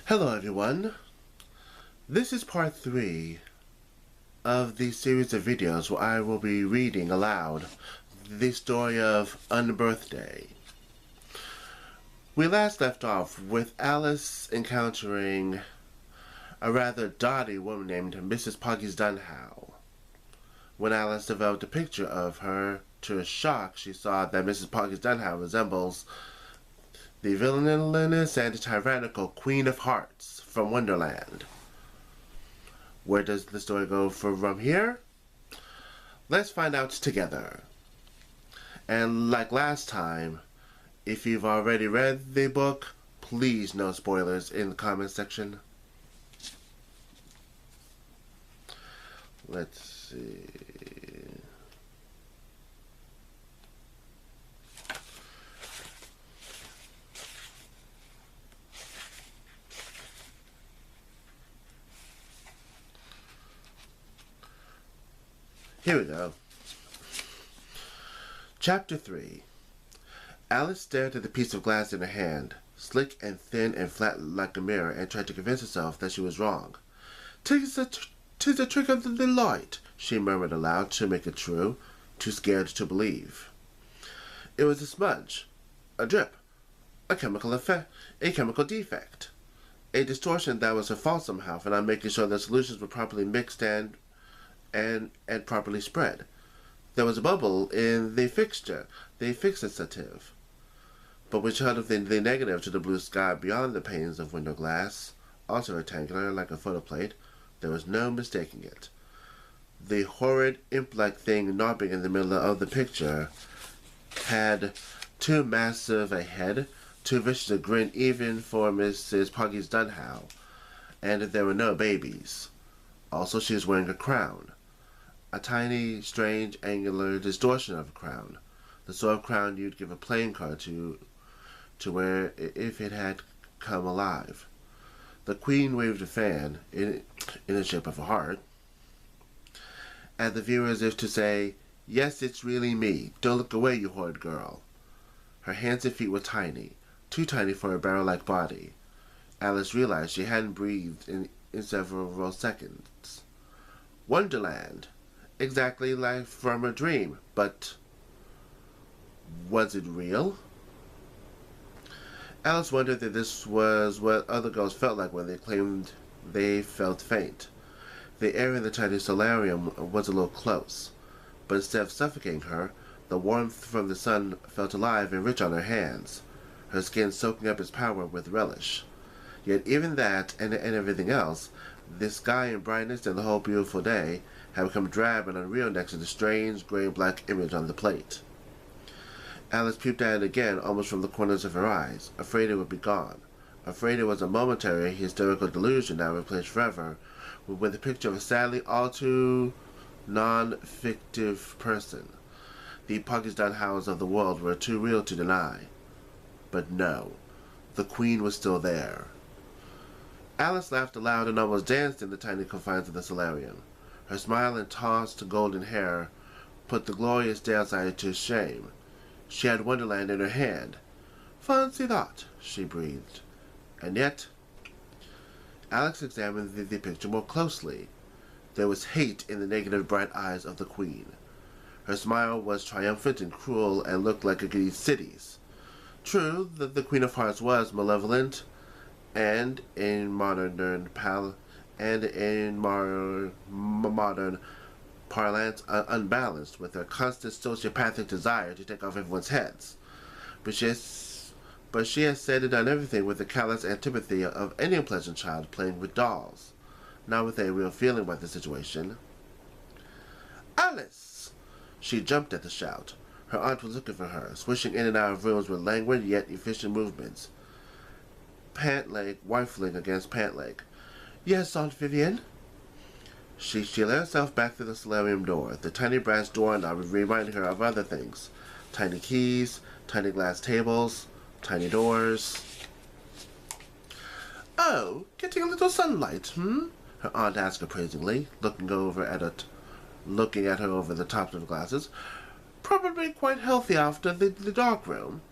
Hello everyone, this is part 3 of the series of videos where I will be reading aloud the story of Unbirthday. We last left off with Alice encountering a rather dotty woman named Mrs. Poggy's Dunhow. When Alice developed a picture of her, to her shock she saw that Mrs. Poggy's Dunhow resembles the villainous and tyrannical Queen of Hearts from Wonderland. Where does the story go from here? Let's find out together. And like last time, if you've already read the book, please no spoilers in the comment section. Let's see. Here we go. Chapter 3. Alice stared at the piece of glass in her hand, slick and thin and flat like a mirror, and tried to convince herself that she was wrong. "'Tis a trick of the light," she murmured aloud to make it true, too scared to believe. It was a smudge, a drip, a chemical defect, a distortion that was her fault somehow for not making sure the solutions were properly mixed and properly spread. There was a bubble in the fixture, the fixative, but which held the negative to the blue sky beyond the panes of window glass, also rectangular like a photoplate. There was no mistaking it. The horrid, imp-like thing knobbing in the middle of the picture had too massive a head, too vicious a grin even for Mrs. Poggy's Dunhow, and there were no babies. Also, she was wearing a crown. A tiny, strange, angular distortion of a crown. The sort of crown you'd give a playing card to wear if it had come alive. The Queen waved a fan, in the shape of a heart, at the viewer as if to say, "Yes, it's really me. Don't look away, you horrid girl." Her hands and feet were tiny, too tiny for a barrel-like body. Alice realized she hadn't breathed in several seconds. Wonderland. Exactly like from a dream, but was it real? Alice wondered if this was what other girls felt like when they claimed they felt faint. The air in the tiny solarium was a little close, but instead of suffocating her, the warmth from the sun felt alive and rich on her hands, her skin soaking up its power with relish. Yet even that, and everything else, the sky and brightness and the whole beautiful day, had become drab and unreal next to the strange, gray-black image on the plate. Alice peeped at it again, almost from the corners of her eyes, afraid it would be gone, afraid it was a momentary, hysterical delusion now replaced forever with a picture of a sadly all too non-fictive person. The Poggy's Dunhows of the world were too real to deny. But no, the Queen was still there. Alice laughed aloud and almost danced in the tiny confines of the solarium. Her smile and tossed golden hair put the glorious day outside to shame. She had Wonderland in her hand. "Fancy that," she breathed. And yet, Alice examined the picture more closely. There was hate in the negative bright eyes of the Queen. Her smile was triumphant and cruel and looked like a giddy city's. True, the Queen of Hearts was malevolent, and in modern parlance unbalanced, with her constant sociopathic desire to take off everyone's heads. But she has said and done everything with the callous antipathy of any unpleasant child playing with dolls, not with a real feeling about the situation. "Alice!" She jumped at the shout. Her aunt was looking for her, swishing in and out of rooms with languid yet efficient movements. Pant leg rifling against pant leg. "Yes, Aunt Vivian?" She let herself back through the solarium door, the tiny brass doorknob reminding her of other things. Tiny keys, tiny glass tables, tiny doors. "Oh, getting a little sunlight, her aunt asked appraisingly, looking at her over the tops of the glasses. "Probably quite healthy after the dark room."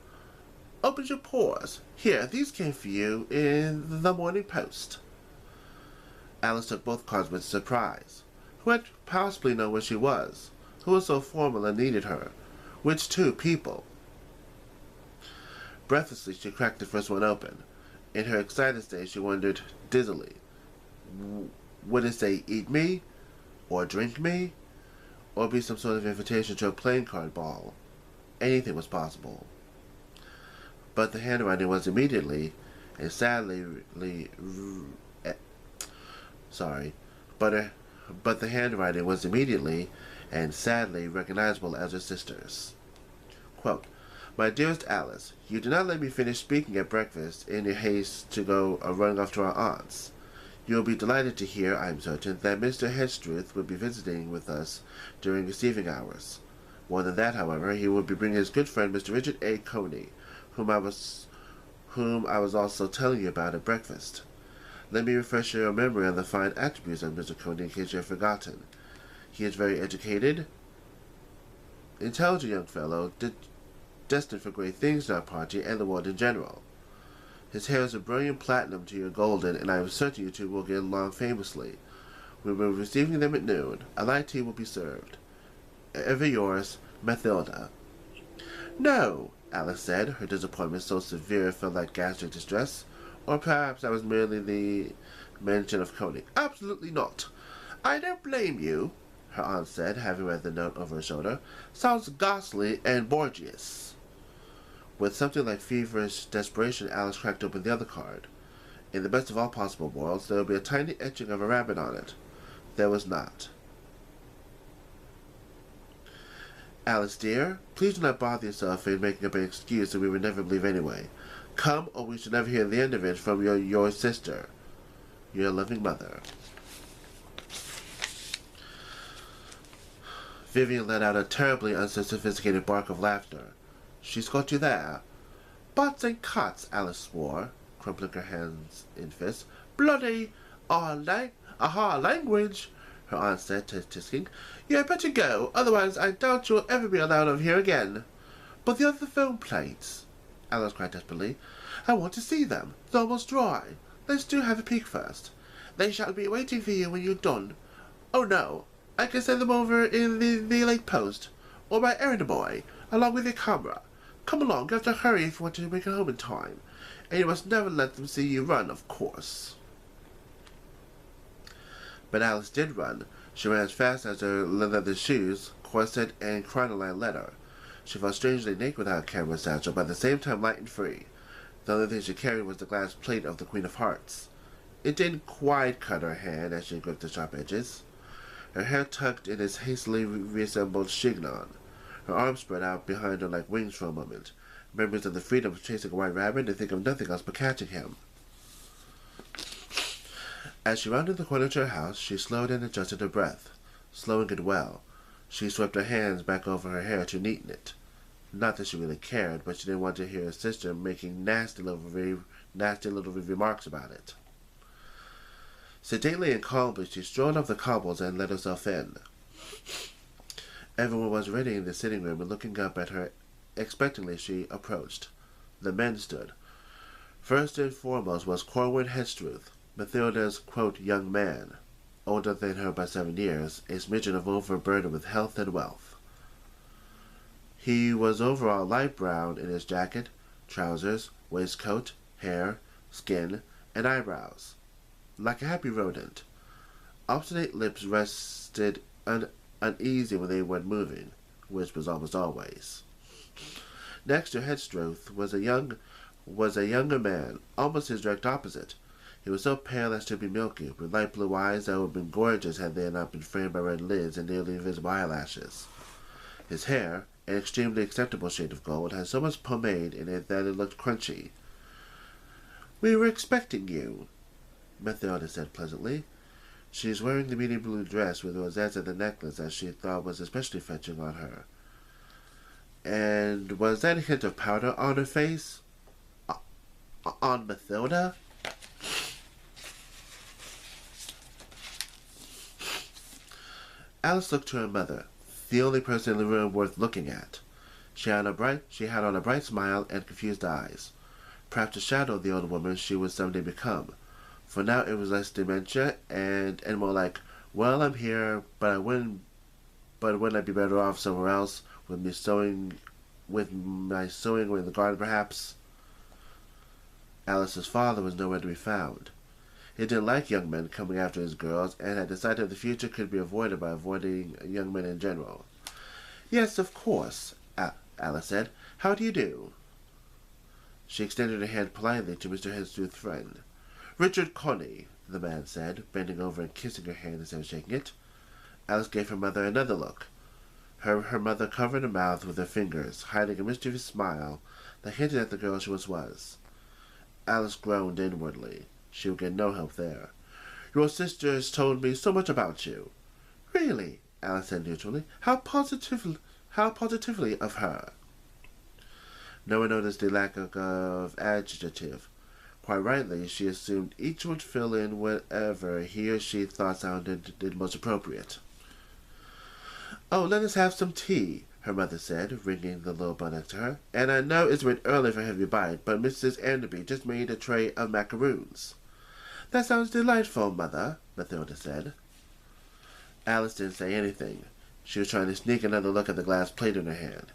Opens your pores. Here, these came for you in the Morning Post. Alice took both cards with surprise. Who had possibly known where she was? Who was so formal and needed her? Which two people? Breathlessly, she cracked the first one open. In her excited state, she wondered dizzily, would it say eat me? Or drink me? Or be some sort of invitation to a playing card ball? Anything was possible. But the handwriting was immediately and sadly but the handwriting was immediately and sadly recognizable as her sister's. Quote, My dearest Alice, you did not let me finish speaking at breakfast in your haste to go running off to our aunt's. You will be delighted to hear, I am certain, that Mr. Hedgestruth will be visiting with us during receiving hours. More than that, however, he will be bringing his good friend Mr. Richard A. Coney, whom I was also telling you about at breakfast. Let me refresh your memory on the fine attributes of Mr. Coney in case you have forgotten. He is very educated, intelligent young fellow, destined for great things in our party and the world in general. His hair is a brilliant platinum to your golden, and I am certain you two will get along famously. We will be receiving them at noon. A light tea will be served. Ever yours, Mathilda. No, Alice said, her disappointment so severe it felt like gastric distress. Or perhaps that was merely the mention of Coney. Absolutely not. I don't blame you, her aunt said, having read the note over her shoulder. Sounds ghastly and Borgias. With something like feverish desperation, Alice cracked open the other card. In the best of all possible worlds, there would be a tiny etching of a rabbit on it. There was not. Alice, dear, please do not bother yourself in making up an excuse that we would never believe anyway. Come, or we shall never hear the end of it from your sister, your loving mother. Vivian let out a terribly unsophisticated bark of laughter. She's got you there. Butts and cuts, Alice swore, crumpling her hands in fists. Bloody language, her aunt said, tisking. You had better go, otherwise I doubt you'll ever be allowed over here again. But the other film plates, Alice cried desperately. I want to see them. They're almost dry. Let's do have a peek first. They shall be waiting for you when you're done. Oh no, I can send them over in the late post, or by errand boy, along with your camera. Come along, you have to hurry if you want to make it home in time. And you must never let them see you run, of course. But Alice did run. She ran as fast as her leather shoes, corset, and crinoline let her. She felt strangely naked without a camera satchel, but at the same time light and free. The only thing she carried was the glass plate of the Queen of Hearts. It didn't quite cut her hand as she gripped the sharp edges. Her hair tucked in its hastily reassembled chignon. Her arms spread out behind her like wings for a moment. Memories of the freedom of chasing a white rabbit and think of nothing else but catching him. As she rounded the corner to her house, she slowed and adjusted her breath, slowing it well. She swept her hands back over her hair to neaten it. Not that she really cared, but she didn't want to hear her sister making nasty little remarks about it. Sedately and calmly, she strolled up the cobbles and let herself in. Everyone was ready in the sitting room and looking up at her expectantly. She approached. The men stood. First and foremost was Corwin Hedgestruth, Mathilda's, quote, young man, older than her by 7 years, a smidgen of overburdened with health and wealth. He was overall light brown in his jacket, trousers, waistcoat, hair, skin, and eyebrows, like a happy rodent. Obstinate lips rested uneasy when they weren't moving, which was almost always. Next to Hedgestruth was a younger man, almost his direct opposite. He was so pale as to be milky, with light blue eyes that would have been gorgeous had they not been framed by red lids and nearly invisible eyelashes. His hair, an extremely acceptable shade of gold, had so much pomade in it that it looked crunchy. "We were expecting you," Mathilda said pleasantly. She was wearing the medium blue dress with rosettes at the necklace that she thought was especially fetching on her. And was that a hint of powder on her face? On Mathilda? Alice looked to her mother, the only person in the room worth looking at. She had on a bright smile and confused eyes. Perhaps a shadow of the old woman she would someday become. For now it was less dementia and more like, well, I'm here, but wouldn't I be better off somewhere else with my sewing in the garden perhaps? Alice's father was nowhere to be found. He didn't like young men coming after his girls and had decided the future could be avoided by avoiding young men in general. Yes, of course, Alice said. How do you do? She extended her hand politely to Mr. Henstooth's friend. Richard Coney, the man said, bending over and kissing her hand instead of shaking it. Alice gave her mother another look. Her mother covered her mouth with her fingers, hiding a mischievous smile that hinted at the girl she was. Alice groaned inwardly. She would get no help there. Your sister has told me so much about you. Really? Alice said neutrally. How positively of her. No one noticed the lack of adjective. Quite rightly, she assumed each would fill in whatever he or she thought sounded most appropriate. Oh, let us have some tea, her mother said, ringing the little bell next to her. And I know it's a bit early for a heavy bite, but Mrs. Enderby just made a tray of macaroons. That sounds delightful, Mother, Mathilda said. Alice didn't say anything. She was trying to sneak another look at the glass plate in her hand.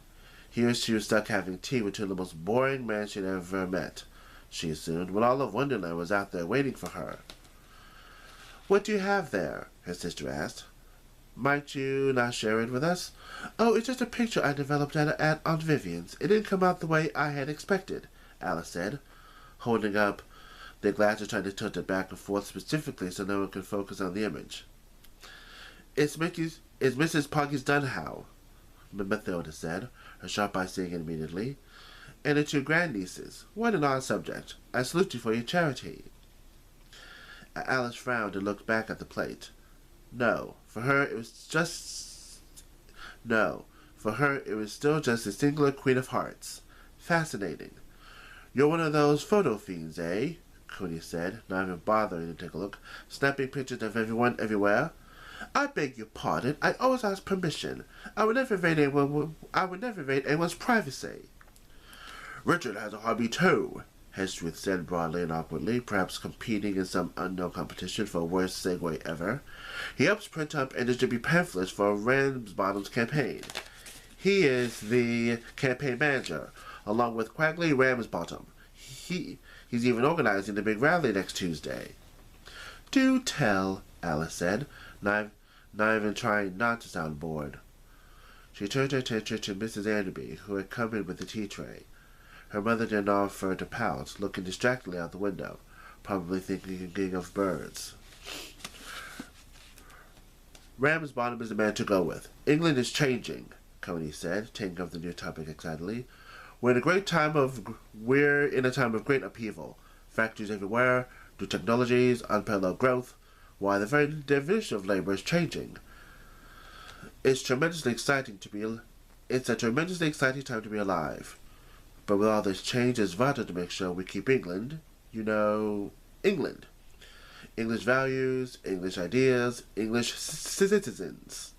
Here she was stuck having tea with two of the most boring men she'd ever met, she assumed, when all of Wonderland was out there waiting for her. What do you have there? Her sister asked. Might you not share it with us? Oh, it's just a picture I developed at Aunt Vivian's. It didn't come out the way I had expected, Alice said, holding up the glass and trying to tilt it back and forth specifically so no one could focus on the image. It's Mrs. Poggy's Dunhow, Mathilda said, her sharp eyes seeing it immediately. And it's your grandnieces. What an odd subject. I salute you for your charity. Alice frowned and looked back at the plate. No, for her it was still just a singular Queen of Hearts. Fascinating. You're one of those photo fiends, eh? Cooney said, not even bothering to take a look. Snapping pictures of everyone everywhere. I beg your pardon. I always ask permission. I would never invade anyone's privacy. Richard has a hobby too, Henstooth said broadly and awkwardly, perhaps competing in some unknown competition for worst segue ever. He helps print up and distribute pamphlets for Ramsbottom's campaign. He is the campaign manager, along with Quagley Ramsbottom. He's even organizing the big rally next Tuesday. Do tell, Alice said, not even trying not to sound bored. She turned her attention to Mrs. Enderby, who had come in with the tea tray. Her mother didn't offer to pout, looking distractedly out the window, probably thinking of birds. Ramsbottom is the man to go with. England is changing, Coney said, taking up the new topic excitedly. We're in a time of great upheaval. Factories everywhere, new technologies, unparalleled growth. Why, the very definition of labor is changing. It's a tremendously exciting time to be alive. But with all this change, it's vital to make sure we keep England. England. English values, English ideas, English citizens.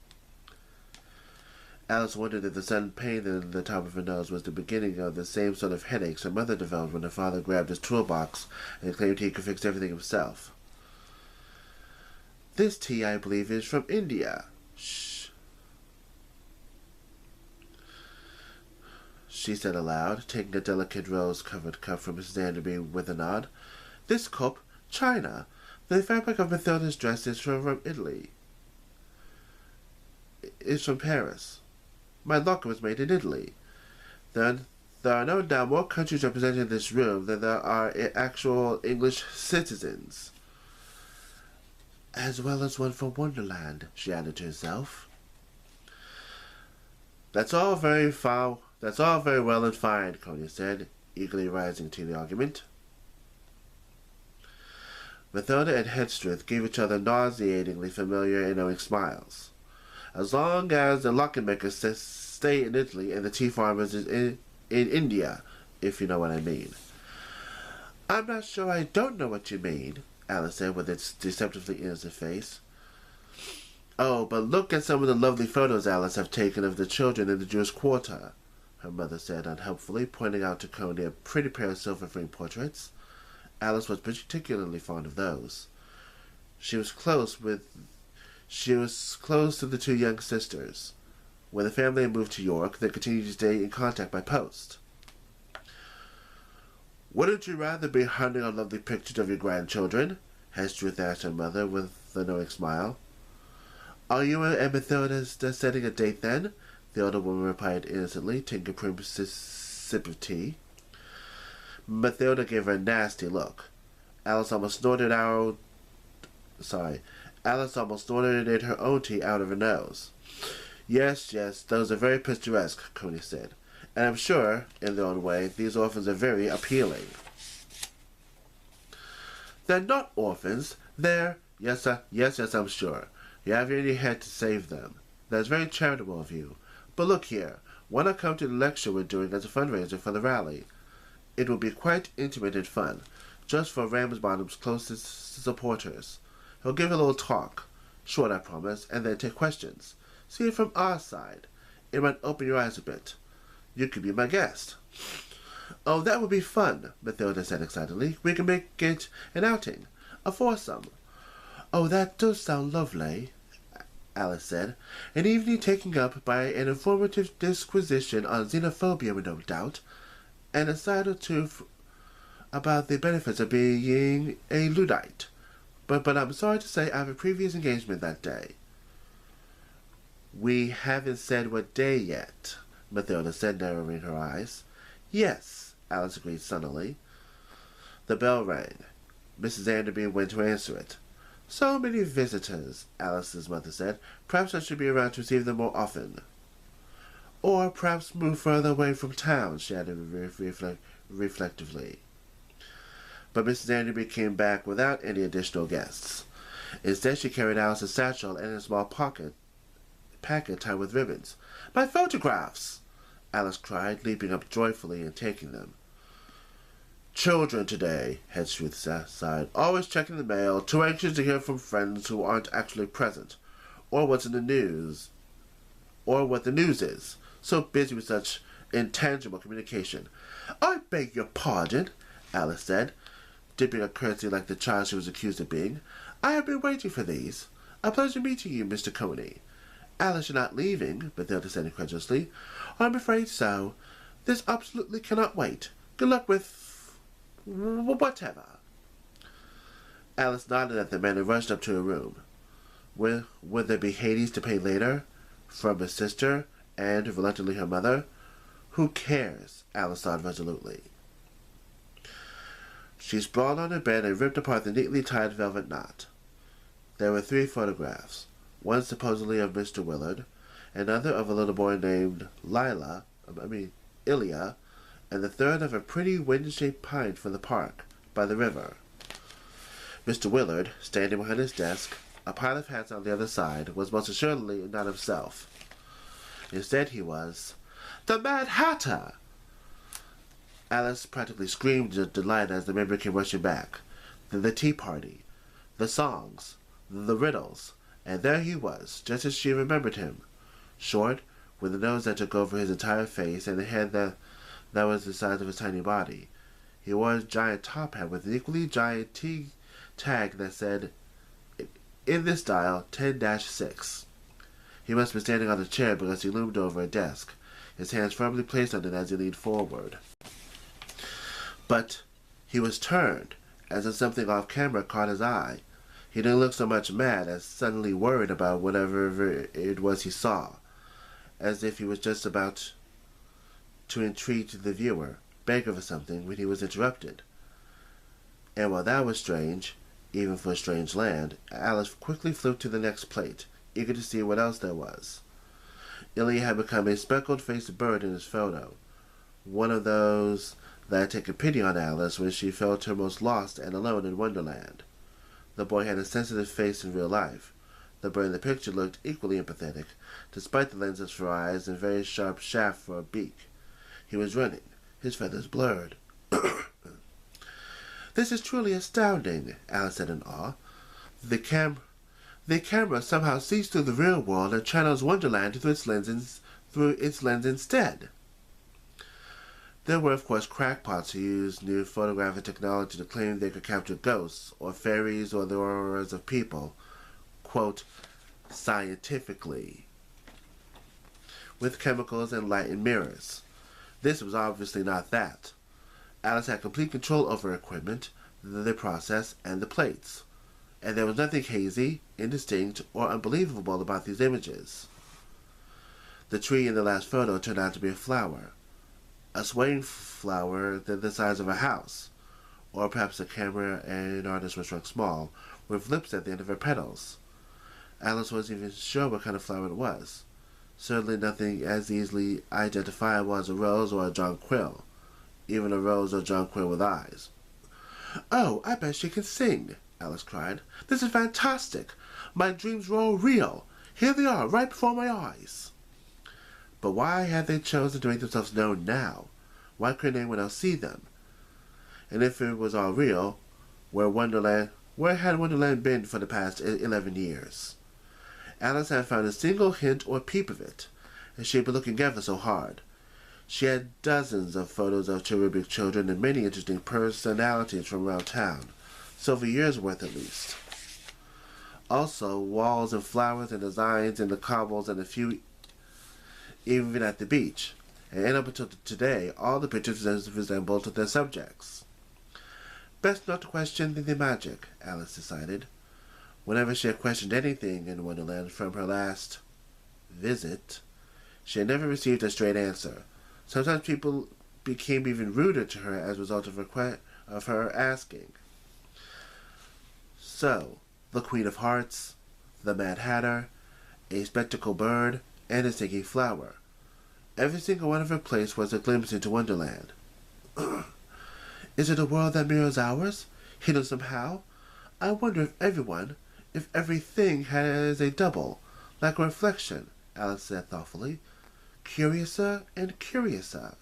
Alice wondered if the sudden pain in the top of her nose was the beginning of the same sort of headaches her mother developed when her father grabbed his toolbox and claimed he could fix everything himself. This tea, I believe, is from India. Shh. She said aloud, taking a delicate rose-covered cup from Mrs. Enderby with a nod. This cup, China. The fabric of Mathilda's dress is from Italy. It's from Paris. My locker was made in Italy. There are no doubt more countries represented in this room than there are actual English citizens. As well as one from Wonderland, she added to herself. That's all very well and fine, Coney said, eagerly rising to the argument. Mathilda and Henstooth gave each other nauseatingly familiar and knowing smiles. As long as the locket-makers stay in Italy and the tea farmers in India, if you know what I mean. I'm not sure I don't know what you mean, Alice said with its deceptively innocent face. Oh, but look at some of the lovely photos Alice have taken of the children in the Jewish quarter, her mother said unhelpfully, pointing out to Coney a pretty pair of silver frame portraits. Alice was particularly fond of those. She was close to the two young sisters. When the family had moved to York, they continued to stay in contact by post. "Wouldn't you rather be hunting on lovely pictures of your grandchildren?" Hestruth asked her mother with a knowing smile. "Are you and Mathilda setting a date, then?" the older woman replied innocently, taking a prim sip of tea. Mathilda gave her a nasty look. Alice almost snorted her own tea out of her nose. Yes, those are very picturesque," Coney said. "And I'm sure, in their own way, these orphans are very appealing." "They're not orphans. They're—" Yes, I'm sure. You have it in your head to save them. That's very charitable of you. But look here, why not come to the lecture we're doing as a fundraiser for the rally? It will be quite intimate and fun, just for Ramsbottom's closest supporters. He'll give a little talk, short I promise, and then take questions. See it from our side. It might open your eyes a bit. You could be my guest." "Oh, that would be fun," Mathilda said excitedly. "We can make it an outing, a foursome." "Oh, that does sound lovely," Alice said. "An evening taken up by an informative disquisition on xenophobia, no doubt, and a side or two about the benefits of being a Luddite. But I'm sorry to say I have a previous engagement that day." "We haven't said what day yet," Mathilda said, narrowing her eyes. "Yes," Alice agreed sunnily. The bell rang. Mrs. Anderby went to answer it. "So many visitors," Alice's mother said. "Perhaps I should be around to receive them more often." "Or perhaps move further away from town," she added reflectively. But Mrs. Anderby came back without any additional guests. Instead, she carried Alice's satchel and a small packet tied with ribbons. "My photographs!" Alice cried, leaping up joyfully and taking them. "Children today," Hestruth sighed, "always checking the mail, too anxious to hear from friends who aren't actually present, or what's in the news, or what the news is. So busy with such intangible communication." "I beg your pardon," Alice said, dipping a curtsy like the child she was accused of being. "I have been waiting for these. A pleasure meeting you, Mr. Coney." "Alice, you're not leaving?" Mathilda said incredulously. "I'm afraid so. This absolutely cannot wait. Good luck with whatever." Alice nodded at the man and rushed up to her room. Would there be Hades to pay later? From her sister, and reluctantly her mother? Who cares? Alice thought resolutely. She sprawled on her bed and ripped apart the neatly tied velvet knot. There were 3 photographs, one supposedly of Mr. Willard, another of a little boy named Ilya, and the third of a pretty wind-shaped pine from the park, by the river. Mr. Willard, standing behind his desk, a pile of hats on the other side, was most assuredly not himself. Instead he was the Mad Hatter! Alice practically screamed in delight as the memory came rushing back. The tea party, the songs, the riddles, and there he was, just as she remembered him. Short, with a nose that took over his entire face and a head that was the size of his tiny body. He wore a giant top hat with an equally giant tea tag that said, "In this dial, 10-6. He must be standing on a chair because he loomed over a desk, his hands firmly placed on it as he leaned forward. But he was turned, as if something off camera caught his eye. He didn't look so much mad as suddenly worried about whatever it was he saw, as if he was just about to entreat the viewer, beg for something, when he was interrupted. And while that was strange, even for a strange land, Alice quickly flew to the next plate, eager to see what else there was. Ilya had become a speckled-faced bird in his photo, one of those that had taken pity on Alice when she felt her most lost and alone in Wonderland. The boy had a sensitive face in real life. The bird in the picture looked equally empathetic, despite the lenses for eyes and very sharp shaft for a beak. He was running, his feathers blurred. "This is truly astounding," Alice said in awe. The camera somehow sees through the real world and channels Wonderland through its lens instead." There were, of course, crackpots who used new photographic technology to claim they could capture ghosts, or fairies, or the auras of people, quote, scientifically, with chemicals and light and mirrors. This was obviously not that. Alice had complete control over her equipment, the process, and the plates. And there was nothing hazy, indistinct, or unbelievable about these images. The tree in the last photo turned out to be a flower. A swaying flower the size of a house. Or perhaps a camera and an artist was struck small, with lips at the end of her petals. Alice wasn't even sure what kind of flower it was. Certainly nothing as easily identifiable as a rose or a jonquil. Even a rose or jonquil with eyes. "Oh, I bet she can sing," Alice cried. "This is fantastic! My dreams were all real. Here they are, right before my eyes." But why had they chosen to make themselves known now? Why couldn't anyone else see them? And if it was all real, where had Wonderland been for the past 11 years? Alice had found a single hint or peep of it, and she had been looking ever so hard. She had dozens of photos of cherubic children and many interesting personalities from around town, several years' worth at least. Also, walls and flowers and designs and the cobbles and a few even at the beach. And up until today, all the pictures resembled their subjects. Best not to question the magic, Alice decided. Whenever she had questioned anything in Wonderland from her last visit, she had never received a straight answer. Sometimes people became even ruder to her as a result of her asking. So, the Queen of Hearts, the Mad Hatter, a spectacled bird, and a singing flower. Every single one of her plates was a glimpse into Wonderland. Is it a world that mirrors ours, hidden somehow? I wonder if everything has a double, like a reflection, Alice said thoughtfully. Curiouser and curiouser.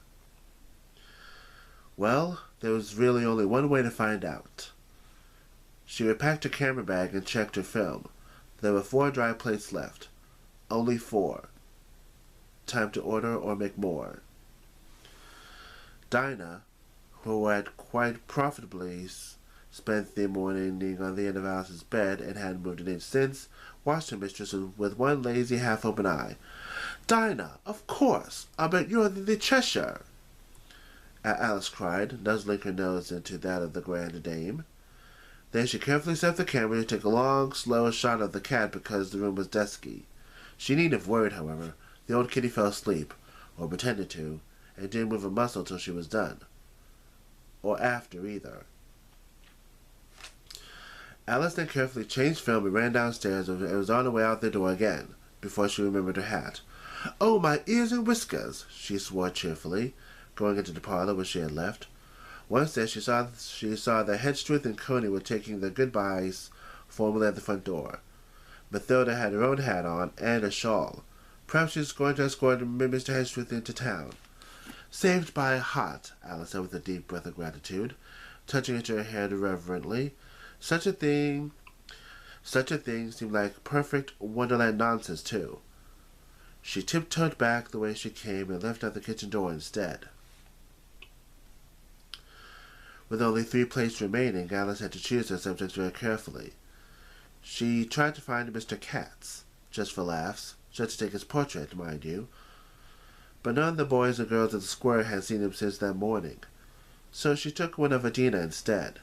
Well, there was really only one way to find out. She repacked her camera bag and checked her film. There were 4 dry plates left. Only 4. Time to order or make more. Dinah, who had quite profitably spent the morning on the end of Alice's bed and hadn't moved an inch since, watched her mistress with one lazy half-open eye. "Dinah, of course! I'll bet you're the Cheshire!" Alice cried, nuzzling her nose into that of the grand dame. Then she carefully set the camera to take a long, slow shot of the cat because the room was dusky. She needn't have worried, however. The old kitty fell asleep, or pretended to, and didn't move a muscle till she was done. Or after, either. Alice then carefully changed film and ran downstairs and was on her way out the door again, before she remembered her hat. "Oh, my ears and whiskers!" she swore cheerfully, going into the parlor where she had left. Once there, she saw that Hedgestruth and Coney were taking their goodbyes formally at the front door. Mathilda had her own hat on and a shawl. Perhaps she was going to escort Mr. Hedgestruth into town. "Saved by a heart," Alice said with a deep breath of gratitude, touching at her hand reverently. Such a thing seemed like perfect Wonderland nonsense, too. She tiptoed back the way she came and left out the kitchen door instead. With only 3 plates remaining, Alice had to choose her subjects very carefully. She tried to find Mr. Katz, just for laughs, just to take his portrait, mind you. But none of the boys or girls at the square had seen him since that morning, so she took one of Adina instead.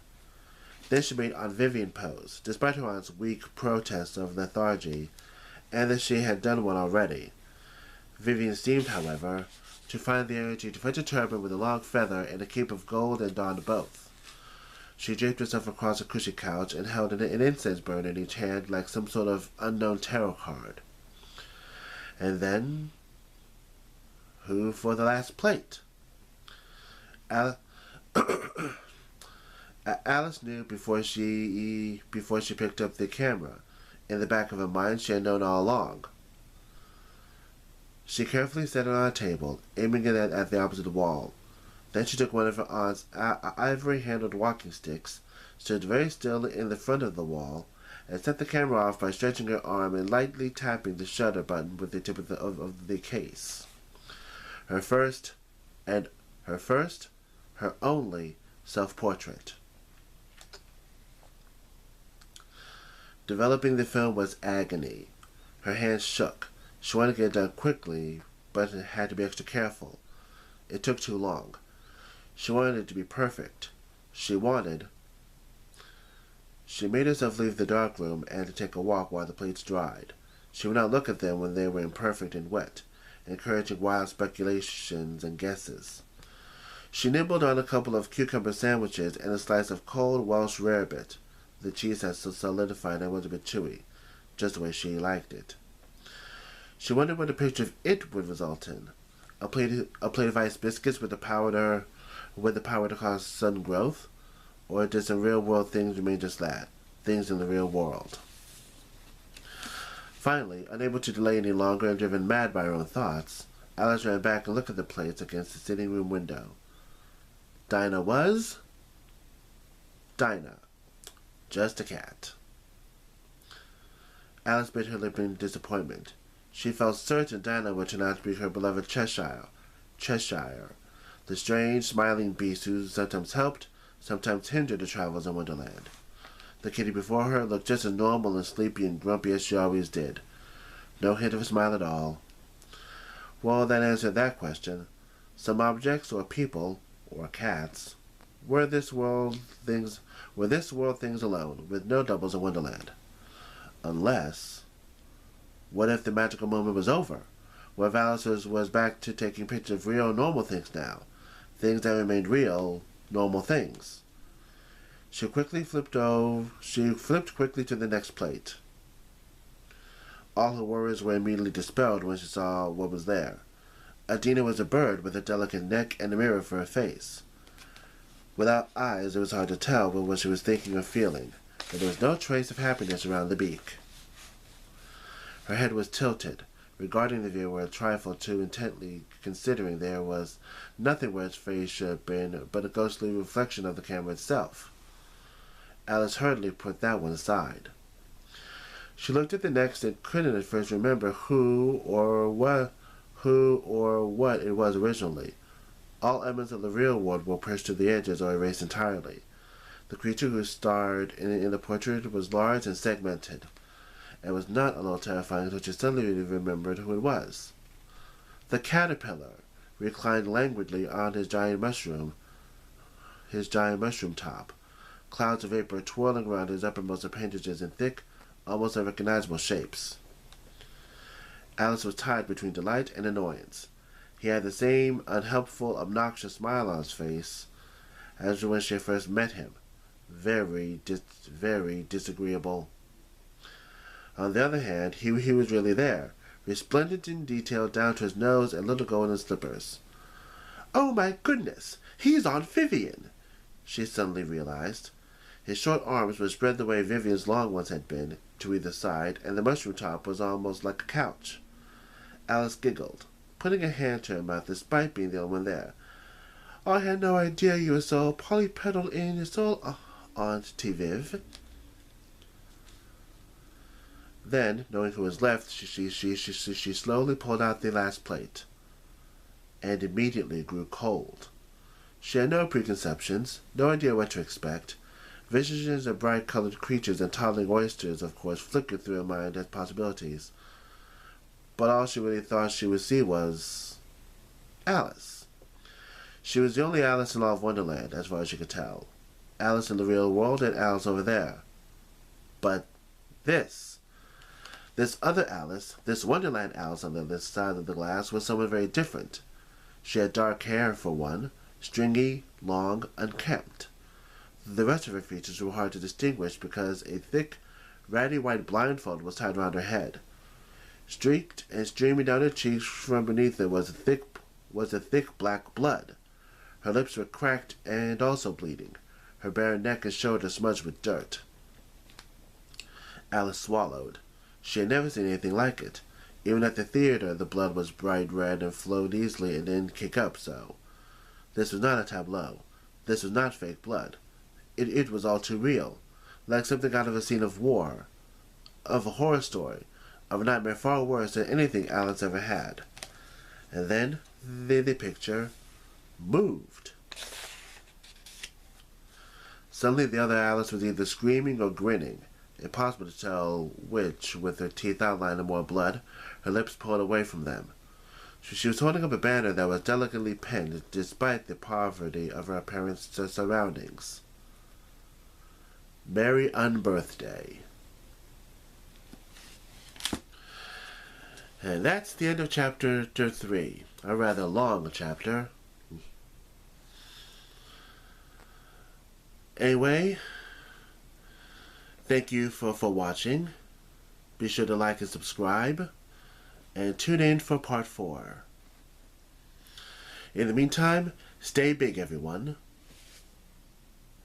Then she made Aunt Vivian pose, despite her aunt's weak protests of lethargy, and that she had done one already. Vivian seemed, however, to find the energy to fetch a turban with a long feather and a cape of gold and donned both. She draped herself across a cushy couch and held an incense burner in each hand like some sort of unknown tarot card. And then, who for the last plate? Alice knew before she picked up the camera. In the back of her mind, she had known all along. She carefully set it on a table, aiming it at the opposite wall. Then she took one of her aunt's ivory-handled walking sticks, stood very still in the front of the wall, and set the camera off by stretching her arm and lightly tapping the shutter button with the tip of the case. Her first and Her first, her only self-portrait. Developing the film was agony. Her hands shook. She wanted to get it done quickly, but had to be extra careful. It took too long. She wanted it to be perfect. She made herself leave the darkroom and to take a walk while the plates dried. She would not look at them when they were imperfect and wet, encouraging wild speculations and guesses. She nibbled on a couple of cucumber sandwiches and a slice of cold Welsh rarebit. The cheese had solidified and was a bit chewy, just the way she liked it. She wondered what a picture of it would result in. A plate of ice biscuits with the power to cause sudden growth, or did some real-world things remain just that, things in the real world? Finally, unable to delay any longer and driven mad by her own thoughts, Alice ran back and looked at the plates against the sitting room window. Dinah was Dinah. Just a cat. Alice bit her lip in disappointment. She felt certain Dinah would turn out to be her beloved Cheshire, the strange, smiling beast who sometimes helped, sometimes hindered the travels in Wonderland. The kitty before her looked just as normal and sleepy and grumpy as she always did. No hint of a smile at all. Well, that answered that question. Some objects, or people, or cats, were this world things alone, with no doubles in Wonderland. Unless, what if the magical moment was over? What if Alice was back to taking pictures of real, normal things now? Things that remained real, normal things. She flipped quickly to the next plate. All her worries were immediately dispelled when she saw what was there. Adina was a bird with a delicate neck and a mirror for a face. Without eyes, it was hard to tell what she was thinking or feeling, but there was no trace of happiness around the beak. Her head was tilted, regarding the viewer a trifle too intently, considering there was nothing where its face should have been but a ghostly reflection of the camera itself. Alice hurriedly put that one aside. She looked at the next and couldn't at first remember who or what it was originally. All elements of the real world were pushed to the edges or erased entirely. The creature who starred in the portrait was large and segmented, and was not a little terrifying until she suddenly remembered who it was. The caterpillar reclined languidly on his giant mushroom top, clouds of vapor twirling around his uppermost appendages in thick, almost unrecognizable shapes. Alice was tied between delight and annoyance. He had the same unhelpful, obnoxious smile on his face as when she first met him. Very disagreeable. On the other hand, he was really there, resplendent in detail down to his nose and little golden slippers. Oh my goodness, he's Aunt Vivian, she suddenly realized. His short arms were spread the way Vivian's long ones had been, to either side, and the mushroom top was almost like a couch. Alice giggled, putting a hand to her mouth despite being the only one there. I had no idea you were so polypedal in your soul, Aunt Viv. Then, knowing who was left, she slowly pulled out the last plate, and immediately grew cold. She had no preconceptions, no idea what to expect. Visions of bright-colored creatures and toddling oysters, of course, flickered through her mind as possibilities. But all she really thought she would see was Alice. She was the only Alice in all of Wonderland, as far as she could tell. Alice in the real world and Alice over there. But this other Alice, this Wonderland Alice on the other side of the glass, was someone very different. She had dark hair, for one, stringy, long, unkempt. The rest of her features were hard to distinguish because a thick, ratty white blindfold was tied around her head. Streaked and streaming down her cheeks from beneath it was a thick black blood. Her lips were cracked and also bleeding, her bare neck and shoulder smudged with dirt. Alice swallowed. She had never seen anything like it. Even at the theater, the blood was bright red and flowed easily and didn't kick up so. This was not a tableau. This was not fake blood. It was all too real, like something out of a scene of war, of a horror story, of a nightmare far worse than anything Alice ever had. And then the picture moved. Suddenly the other Alice was either screaming or grinning. Impossible to tell which, with her teeth outlined in more blood, her lips pulled away from them. She was holding up a banner that was delicately pinned, despite the poverty of her apparent surroundings. Merry Unbirthday. And that's the end of chapter 3. A rather long chapter. Anyway, thank you for watching. Be sure to like and subscribe. And tune in for part 4. In the meantime, stay big, everyone.